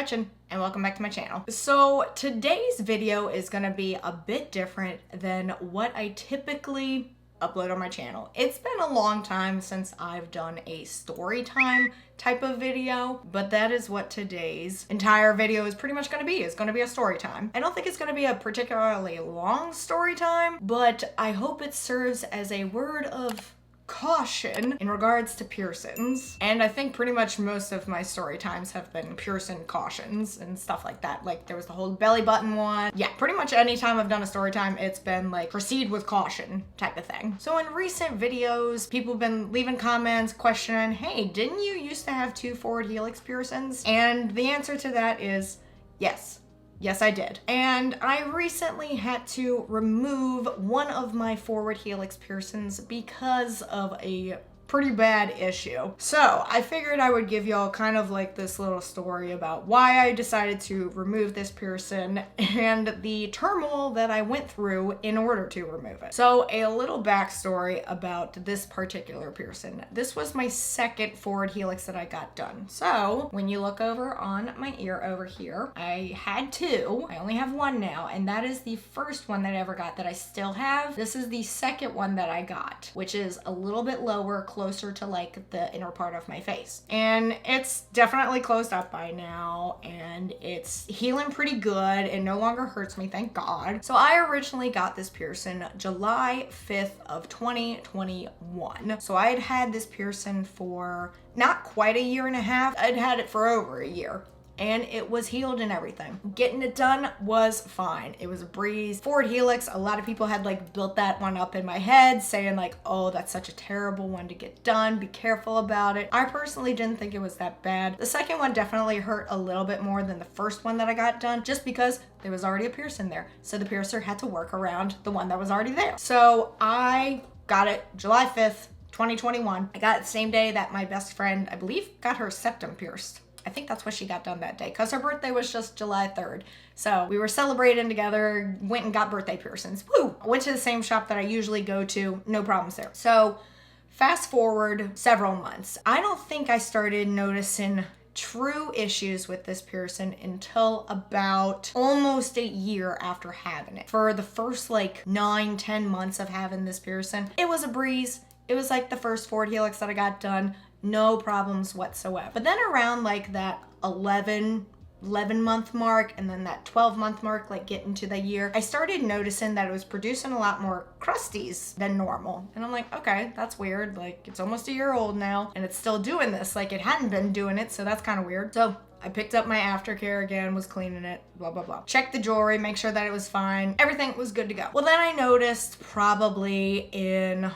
Gretchen, and welcome back to my channel. So today's video is gonna be a bit different than what I typically upload on my channel. It's been a long time since I've done a story time type of video, but that is what today's entire video is pretty much gonna be. It's gonna be a story time. I don't think it's gonna be a particularly long story time, but I hope it serves as a word of caution in regards to piercings. And I think pretty much most of my story times have been piercing cautions and stuff like that. Like there was the whole belly button one. Yeah, pretty much any time I've done a story time, it's been like proceed with caution type of thing. So in recent videos, people have been leaving comments questioning, hey, didn't you used to have 2 forward helix piercings? And the answer to that is yes. Yes, I did. And I recently had to remove one of my forward helix piercings because of a pretty bad issue. So I figured I would give y'all kind of like this little story about why I decided to remove this piercing and the turmoil that I went through in order to remove it. So a little backstory about this particular piercing. This was my second forward helix that I got done. So when you look over on my ear over here, I had 2. I only have 1 now, and that is the first one that I ever got that I still have. This is the second one that I got, which is a little bit lower, closer to like the inner part of my face. And it's definitely closed up by now, and it's healing pretty good. It no longer hurts me, thank God. So I originally got this piercing July 5th of 2021. So I had had this piercing for not quite a year and a half. I'd had it for over a year. And it was healed and everything. Getting it done was fine. It was a breeze. Forward helix, a lot of people had like built that one up in my head saying like, oh, that's such a terrible one to get done. Be careful about it. I personally didn't think it was that bad. The second one definitely hurt a little bit more than the first one that I got done just because there was already a piercing there. So the piercer had to work around the one that was already there. So I got it July 5th, 2021. I got it the same day that my best friend, I believe, got her septum pierced. I think that's what she got done that day because her birthday was just July 3rd. So we were celebrating together, went and got birthday piercings. Woo! Went to the same shop that I usually go to, no problems there. So fast forward several months. I don't think I started noticing true issues with this piercing until about almost a year after having it. For the first like 9-10 months of having this piercing, it was a breeze. It was like the first forward helix that I got done. No problems whatsoever. But then around like that 11 month mark and then that 12 month mark, like getting to the year, I started noticing that it was producing a lot more crusties than normal. And I'm like, okay, that's weird. Like it's almost a year old now and it's still doing this. Like it hadn't been doing it. So that's kind of weird. So I picked up my aftercare again, was cleaning it, blah, blah, blah. Checked the jewelry, make sure that it was fine. Everything was good to go. Well, then I noticed probably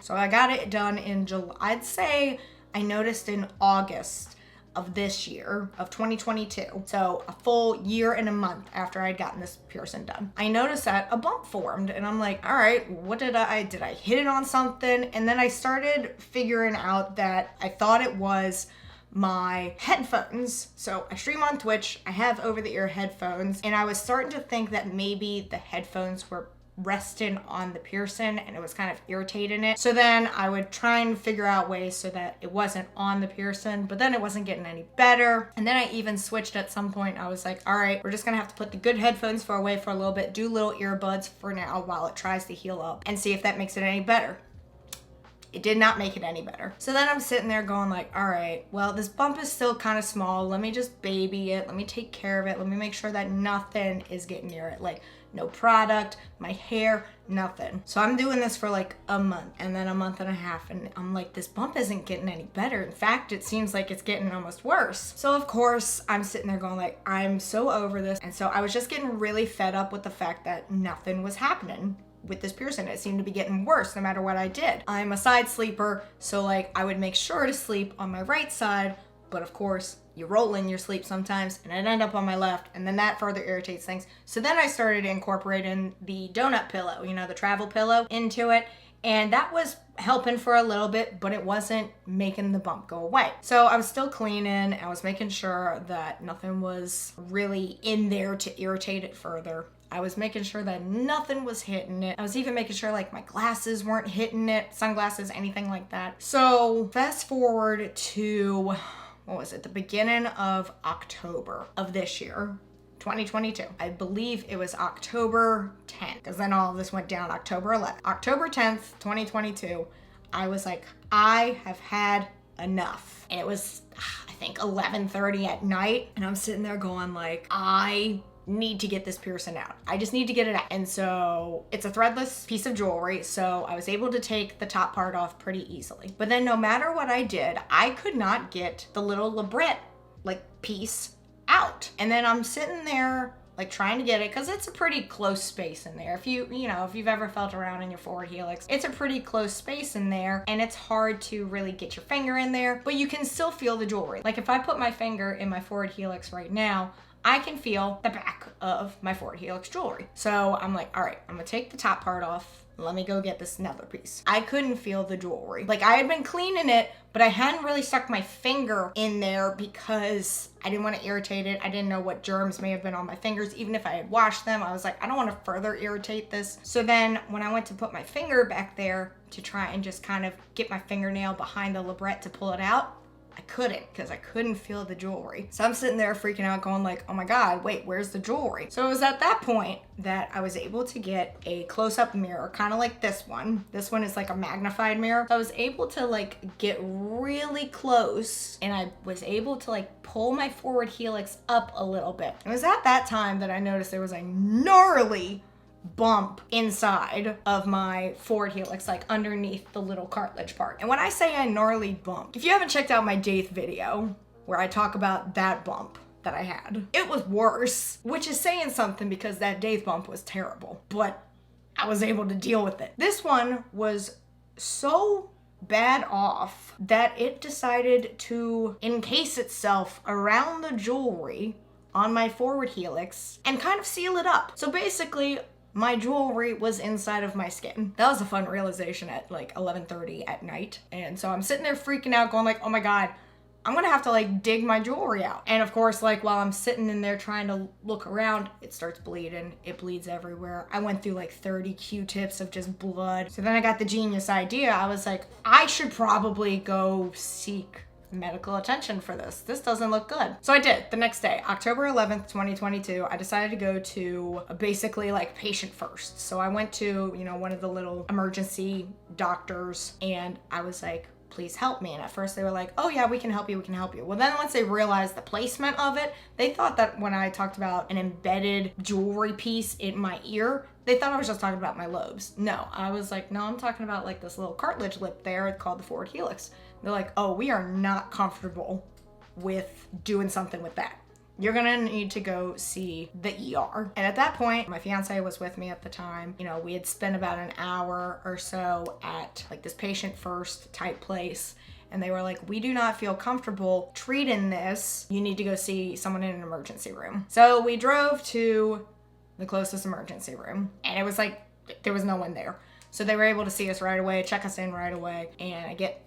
so I got it done in July. I'd say I noticed in August of this year, of 2022. So a full year and a month after I'd gotten this piercing done. I noticed that a bump formed and I'm like, all right, what did I hit it on something? And then I started figuring out that I thought it was my headphones. So I stream on Twitch, I have over-the-ear headphones, and I was starting to think that maybe the headphones were resting on the piercing and it was kind of irritating it. So then I would try and figure out ways so that it wasn't on the piercing, but then it wasn't getting any better. And then I even switched at some point. I was like, all right, we're just gonna have to put the good headphones away for a little bit, do little earbuds for now while it tries to heal up and see if that makes it any better. It did not make it any better. So then I'm sitting there going like, all right, well, this bump is still kind of small. Let me just baby it. Let me take care of it. Let me make sure that nothing is getting near it. Like no product, my hair, nothing. So I'm doing this for like a month and then a month and a half. And I'm like, this bump isn't getting any better. In fact, it seems like it's getting almost worse. So of course I'm sitting there going like, I'm so over this. And so I was just getting really fed up with the fact that nothing was happening with this piercing. It seemed to be getting worse no matter what I did. I'm a side sleeper, so like I would make sure to sleep on my right side, but of course you roll in your sleep sometimes and I'd end up on my left, and then that further irritates things. So then I started incorporating the donut pillow, you know, the travel pillow, into it, and that was helping for a little bit, but it wasn't making the bump go away. So I was still cleaning, I was making sure that nothing was really in there to irritate it further. I was making sure that nothing was hitting it. I was even making sure like my glasses weren't hitting it, sunglasses, anything like that. So fast forward to what was it? The beginning of October of this year. 2022. I believe it was October 10th, because then all of this went down October 11th. October 10th, 2022, I was like, I have had enough. And it was, I think 11:30 at night, and I'm sitting there going like, I need to get this piercing out. I just need to get it out. And so it's a threadless piece of jewelry, so I was able to take the top part off pretty easily. But then no matter what I did, I could not get the little labret like piece out. And then I'm sitting there like trying to get it, because it's a pretty close space in there. If you've ever felt around in your forward helix, it's a pretty close space in there, and it's hard to really get your finger in there, but you can still feel the jewelry. Like if I put my finger in my forward helix right now, I can feel the back of my forward helix jewelry. So I'm like, all right, I'm gonna take the top part off. Let me go get this nether piece. I couldn't feel the jewelry. Like I had been cleaning it, but I hadn't really stuck my finger in there because I didn't want to irritate it. I didn't know what germs may have been on my fingers. Even if I had washed them, I was like, I don't want to further irritate this. So then when I went to put my finger back there to try and just kind of get my fingernail behind the labret to pull it out, I couldn't, because I couldn't feel the jewelry. So I'm sitting there freaking out going like, oh my God, wait, where's the jewelry? So it was at that point that I was able to get a close-up mirror, kind of like this one. This one is like a magnified mirror. So I was able to like get really close, and I was able to like pull my forward helix up a little bit. It was at that time that I noticed there was a gnarly bump inside of my forward helix, like underneath the little cartilage part. And when I say a gnarly bump, if you haven't checked out my Daith video where I talk about that bump that I had, it was worse, which is saying something because that Daith bump was terrible, but I was able to deal with it. This one was so bad off that it decided to encase itself around the jewelry on my forward helix and kind of seal it up. So basically, my jewelry was inside of my skin. That was a fun realization at like 11:30 at night. And so I'm sitting there freaking out going like, oh my God, I'm gonna have to like dig my jewelry out. And of course, like while I'm sitting in there trying to look around, it starts bleeding. It bleeds everywhere. I went through like 30 Q-tips of just blood. So then I got the genius idea. I was like, I should probably go seek medical attention for this. This doesn't look good. So I did. The next day, October 11th, 2022, I decided to go to basically like patient first. So I went to, one of the little emergency doctors, and I was like, please help me. And at first they were like, oh yeah, we can help you, we can help you. Well, then once they realized the placement of it, they thought that when I talked about an embedded jewelry piece in my ear, they thought I was just talking about my lobes. No, I was like, no, I'm talking about like this little cartilage lip there called the forward helix. They're like, oh, we are not comfortable with doing something with that. You're gonna need to go see the ER. And at that point, my fiance was with me at the time. We had spent about an hour or so at like this patient first type place. And they were like, we do not feel comfortable treating this. You need to go see someone in an emergency room. So we drove to the closest emergency room, and it was like, there was no one there. So they were able to see us right away, check us in right away. And I get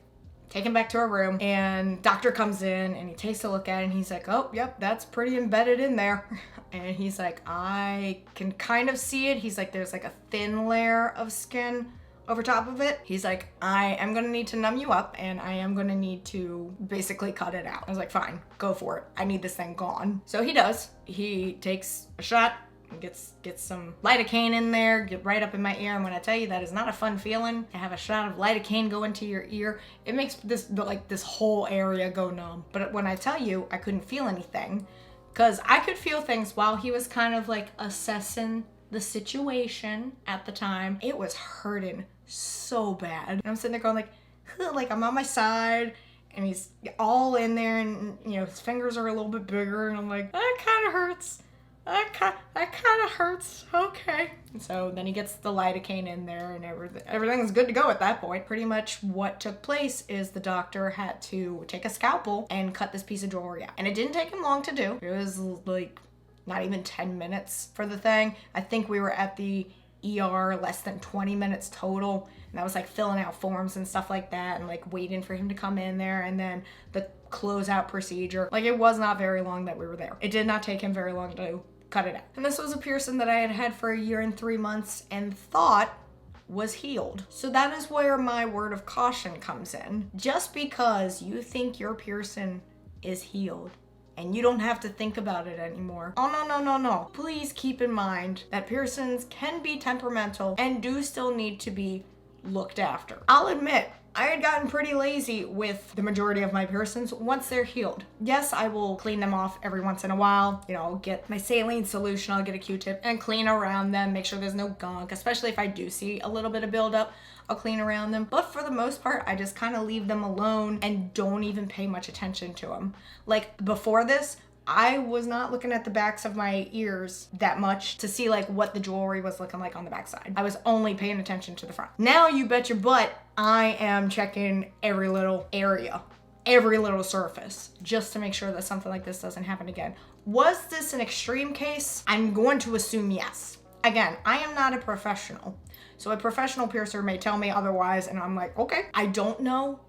taken back to our room, and doctor comes in and he takes a look at it, and he's like, oh, yep, that's pretty embedded in there. And he's like, I can kind of see it. He's like, there's like a thin layer of skin over top of it. He's like, I am gonna need to numb you up, and I am gonna need to basically cut it out. I was like, fine, go for it. I need this thing gone. So he does. He takes a shot, gets some lidocaine in there, get right up in my ear. And when I tell you, that is not a fun feeling to have a shot of lidocaine go into your ear. It makes this whole area go numb. But when I tell you I couldn't feel anything, because I could feel things while he was kind of like assessing the situation at the time, it was hurting so bad. And I'm sitting there going like I'm on my side, and he's all in there, and his fingers are a little bit bigger, and I'm like, that kind of hurts. That kind of hurts. Okay. And so then he gets the lidocaine in there, and everything's good to go at that point. Pretty much what took place is the doctor had to take a scalpel and cut this piece of jewelry out. And it didn't take him long to do. It was like not even 10 minutes for the thing. I think we were at the ER less than 20 minutes total. And that was like filling out forms and stuff like that, and like waiting for him to come in there, and then the closeout procedure. Like, it was not very long that we were there. It did not take him very long to cut it out. And this was a piercing that I had had for 1 year and 3 months and thought was healed. So that is where my word of caution comes in. Just because you think your piercing is healed. And you don't have to think about it anymore. Oh, no, no, no, no. Please keep in mind that piercings can be temperamental and do still need to be looked after. I'll admit, I had gotten pretty lazy with the majority of my piercings once they're healed. Yes, I will clean them off every once in a while. You know, I'll get my saline solution, I'll get a Q-tip and clean around them, make sure there's no gunk, especially if I do see a little bit of buildup. I'll clean around them. But for the most part, I just kind of leave them alone and don't even pay much attention to them. Like before this, I was not looking at the backs of my ears that much to see like what the jewelry was looking like on the backside. I was only paying attention to the front. Now you bet your butt I am checking every little area, every little surface, just to make sure that something like this doesn't happen again. Was this an extreme case? I'm going to assume yes. Again, I am not a professional. So a professional piercer may tell me otherwise and I'm like, okay. I don't know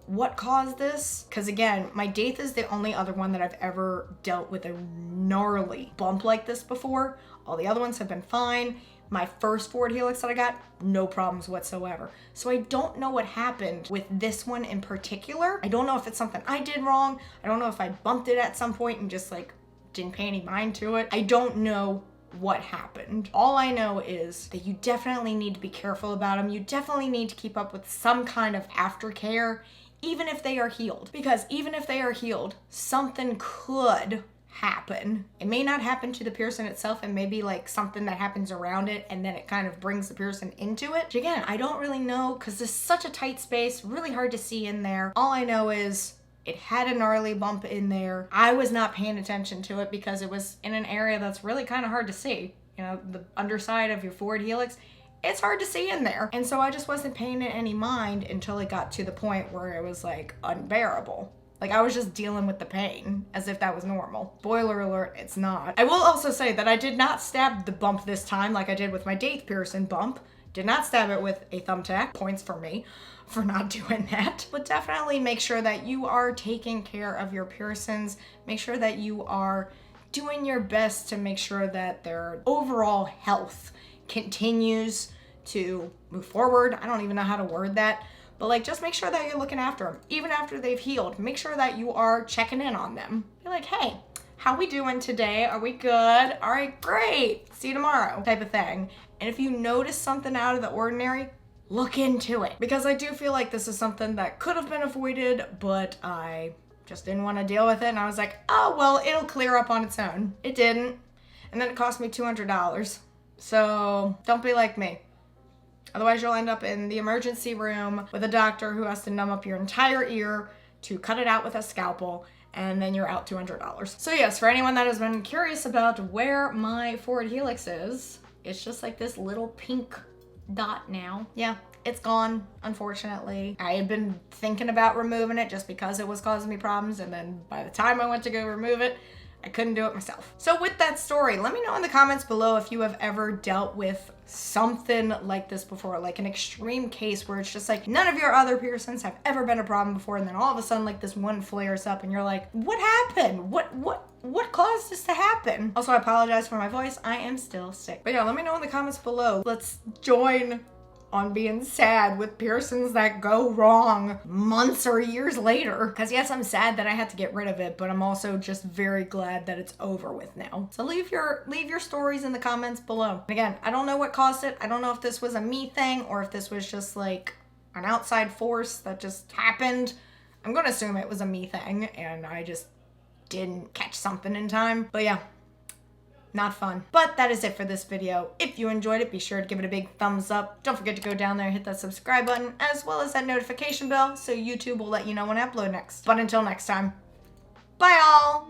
what caused this, because again, my Daith is the only other one that I've ever dealt with a gnarly bump like this before. All the other ones have been fine. My first forward helix that I got, no problems whatsoever. So I don't know what happened with this one in particular. I don't know if it's something I did wrong. I don't know if I bumped it at some point and just like didn't pay any mind to it. I don't know what happened. All I know is that you definitely need to be careful about them. You definitely need to keep up with some kind of aftercare, even if they are healed. Because even if they are healed, something could happen. It may not happen to the piercing itself, and maybe like something that happens around it and then it kind of brings the piercing into it. Which again, I don't really know because this is such a tight space, really hard to see in there. All I know is it had a gnarly bump in there. I was not paying attention to it because it was in an area that's really kind of hard to see. You know, the underside of your forward helix, it's hard to see in there. And so I just wasn't paying it any mind until it got to the point where it was like unbearable. Like I was just dealing with the pain as if that was normal. Spoiler alert, it's not. I will also say that I did not stab the bump this time like I did with my Daith piercing bump. Did not stab it with a thumbtack. Points for me for not doing that. But definitely make sure that you are taking care of your piercings. Make sure that you are doing your best to make sure that their overall health continues to move forward. I don't even know how to word that. But like, just make sure that you're looking after them. Even after they've healed, make sure that you are checking in on them. Be like, hey, how we doing today? Are we good? All right, great. See you tomorrow type of thing. And if you notice something out of the ordinary, look into it. Because I do feel like this is something that could have been avoided, but I just didn't want to deal with it. And I was like, oh, well, it'll clear up on its own. It didn't. And then it cost me $200. So don't be like me. Otherwise, you'll end up in the emergency room with a doctor who has to numb up your entire ear to cut it out with a scalpel, and then you're out $200. So yes, for anyone that has been curious about where my forward helix is, it's just like this little pink dot now. Yeah, it's gone, unfortunately. I had been thinking about removing it just because it was causing me problems, and then by the time I went to go remove it, I couldn't do it myself. So with that story, let me know in the comments below if you have ever dealt with something like this before, like an extreme case where it's just like none of your other piercings have ever been a problem before, and then all of a sudden like this one flares up and you're like, what happened? What caused this to happen? Also, I apologize for my voice. I am still sick. But yeah, let me know in the comments below. Let's join on being sad with piercings that go wrong months or years later. Because yes, I'm sad that I had to get rid of it, but I'm also just very glad that it's over with now. So leave your stories in the comments below. And again, I don't know what caused it. I don't know if this was a me thing or if this was just like an outside force that just happened. I'm gonna assume it was a me thing and I just didn't catch something in time. But yeah, not fun. But that is it for this video. If you enjoyed it, be sure to give it a big thumbs up. Don't forget to go down there and hit that subscribe button as well as that notification bell so YouTube will let you know when I upload next. But until next time, bye all!